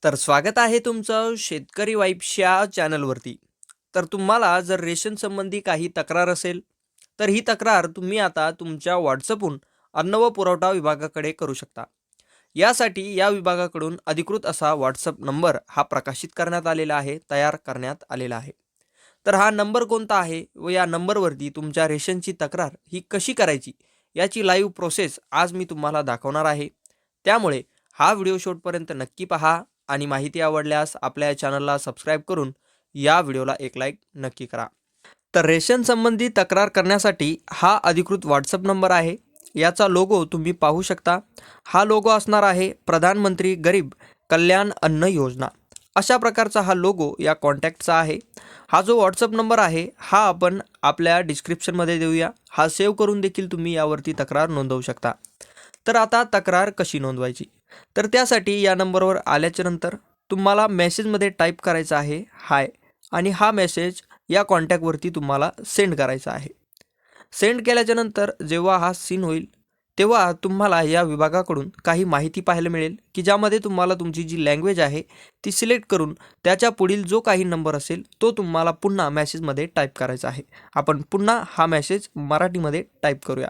तर स्वागत आहे तुमचं शेतकरी वाईब्सच्या चॅनलवरती. तर तुम्हाला जर रेशन संबंधी काही तक्रार असेल, तर ही तक्रार तुम्ही आता तुमच्या WhatsAppहून अन्न व पुरवठा विभागाकडे करू शकता. यासाठी या विभागाकडून अधिकृत असा WhatsApp नंबर हा प्रकाशित करण्यात आलेला आहे, तयार करण्यात आलेला आहे. तर हा नंबर कोणता आहे व या नंबरवरती तुमच्या रेशनची तक्रार ही कशी करायची, याची लाईव्ह प्रोसेस आज मी तुम्हाला दाखवणार आहे. त्यामुळे हा व्हिडिओ शेवटपर्यंत नक्की पहा आणि माहिती आवडल्यास आपल्या चॅनलला सबस्क्राईब करून या व्हिडिओला एक लाईक नक्की करा. तर रेशन संबंधी तक्रार करण्यासाठी हा अधिकृत व्हॉट्सअप नंबर आहे. याचा लोगो तुम्ही पाहू शकता. हा लोगो असणार आहे प्रधानमंत्री गरीब कल्याण अन्न योजना. अशा प्रकारचा हा लोगो या कॉन्टॅक्टचा आहे. हा जो व्हॉट्सअप नंबर आहे हा आपण आपल्या डिस्क्रिप्शनमध्ये देऊया. हा सेव्ह करून देखील तुम्ही यावरती तक्रार नोंदवू शकता. तर आता तक्रार कशी नोंदवायची, तर त्यासाठी या नंबरवर आल्याच्या नंतर तुम्हाला मेसेजमध्ये टाईप करायचा आहे हाय, आणि हा मेसेज या कॉन्टॅक्टवरती तुम्हाला सेंड करायचा आहे. सेंड केल्याच्या नंतर जेव्हा हा सीन होईल तेव्हा तुम्हाला या विभागाकडून काही माहिती पाहायला मिळेल, की ज्यामध्ये तुम्हाला तुमची जी लँग्वेज आहे ती सिलेक्ट करून त्याच्या पुढील जो काही नंबर असेल तो तुम्हाला पुन्हा मेसेजमध्ये टाईप करायचा आहे. आपण पुन्हा हा मेसेज मराठीमध्ये टाईप करूया.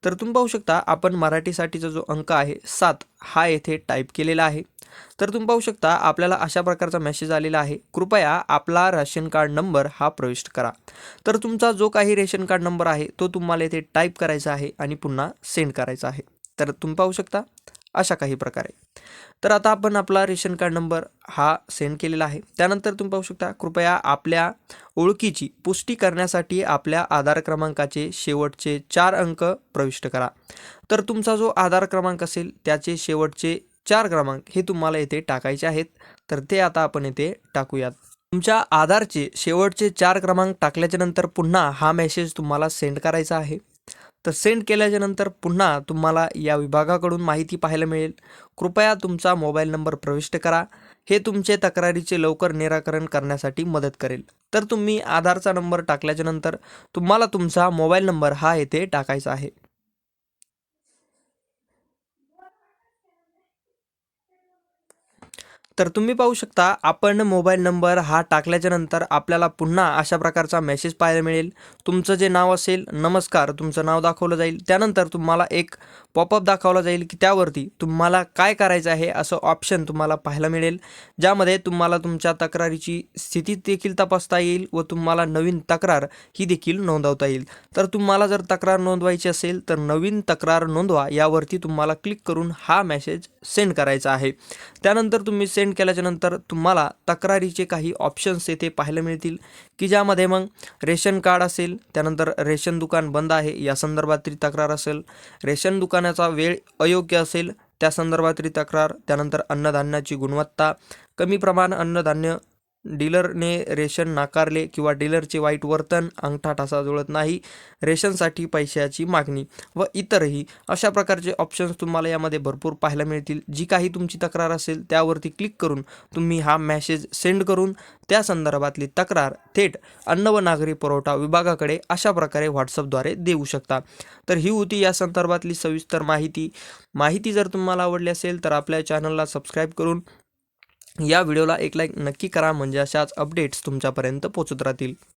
तर तुम्ही पाहू शकता आपण मराठीसाठीचा जो अंक आहे 7 हा येथे टाईप केलेला आहे. तर तुम्ही पाहू शकता आपल्याला अशा प्रकारचा मेसेज आलेला आहे, कृपया आपला रेशन कार्ड नंबर हा प्रविष्ट करा. तर तुमचा जो काही रेशन कार्ड नंबर आहे तो तुम्हाला इथे टाईप करायचा आहे आणि पुन्हा सेंड करायचा आहे. तर तुम्ही पाहू शकता अशा काही प्रकारे. तर आता आपण आपला रेशन कार्ड नंबर हा सेंड केलेला आहे. त्यानंतर तुम्ही पाहू शकता कृपया आपल्या ओळखीची पुष्टी करण्यासाठी आपल्या आधार क्रमांकाचे शेवटचे 4 अंक प्रविष्ट करा. तर तुमचा जो आधार क्रमांक असेल त्याचे शेवटचे 4 क्रमांक हे तुम्हाला येथे टाकायचे आहेत. तर ते आता आपण येथे टाकूयात. तुमच्या आधारचे शेवटचे 4 क्रमांक टाकल्याच्या नंतर पुन्हा हा मेसेज तुम्हाला सेंड करायचा आहे. तर सेंड केल्याच्या नंतर पुन्हा तुम्हाला या विभागाकडून माहिती पाहायला मिळेल, कृपया तुमचा मोबाईल नंबर प्रविष्ट करा. हे तुमचे तक्रारीचे लवकर निराकरण करण्यासाठी मदत करेल. तर तुम्ही आधारचा नंबर टाकल्याच्या नंतर तुम्हाला तुमचा मोबाईल नंबर हा येथे टाकायचा आहे. तर तुम्ही पाहू शकता आपण मोबाईल नंबर हा टाकल्याच्या नंतर आपल्याला पुन्हा अशा प्रकारचा मेसेज पाहायला मिळेल. तुमचं जे नाव असेल, नमस्कार तुमचं नाव दाखवलं जाईल. त्यानंतर तुम्हाला एक पॉपअप दाखवला जाईल, की त्यावरती तुम्हाला काय करायचं आहे असं ऑप्शन तुम्हाला पाहायला मिळेल, ज्यामध्ये तुम्हाला तुमच्या तक्रारीची स्थिती देखील तपासता येईल व तुम्हाला नवीन तक्रार ही देखील नोंदवता येईल. तर तुम्हाला जर तक्रार नोंदवायची असेल तर नवीन तक्रार नोंदवा यावरती तुम्हाला क्लिक करून हा मेसेज सेंड करायचा आहे. त्यानंतर तुम्ही सेंड केल्याच्या नंतर तुम्हाला तक्रारीचे काही ऑप्शन्स येथे पाहायला मिळतील, की ज्यामध्ये मग रेशन कार्ड असेल, त्यानंतर रेशन दुकान बंद आहे या संदर्भातील तक्रार असेल, रेशन दुकानाचा वेळ अयोग्य असेल त्या संदर्भातील तक्रार, त्यानंतर अन्नधान्याची गुणवत्ता, कमी प्रमाण अन्नधान्य, डीलरने रेशन नाकारले किंवा डीलरचे वाईट वर्तन, अंगठा ठसा जुळत नाही, रेशनसाठी पैशाची मागणी व इतरही अशा प्रकारचे ऑप्शन्स तुम्हाला यामध्ये भरपूर पाहायला मिळतील. जी काही तुमची तक्रार असेल त्यावरती क्लिक करून तुम्ही हा मेसेज सेंड करून त्या संदर्भातली तक्रार थेट अन्न व नागरी पुरवठा विभागाकडे अशा प्रकारे व्हॉट्सअपद्वारे देऊ शकता. तर ही होती या संदर्भातली सविस्तर माहिती जर तुम्हाला आवडली असेल तर आपल्या चॅनलला सबस्क्राईब करून या व्हिडिओला एक लाईक नक्की करा, म्हणजे अशाच अपडेट्स तुमच्यापर्यंत पोहोचत राहतील.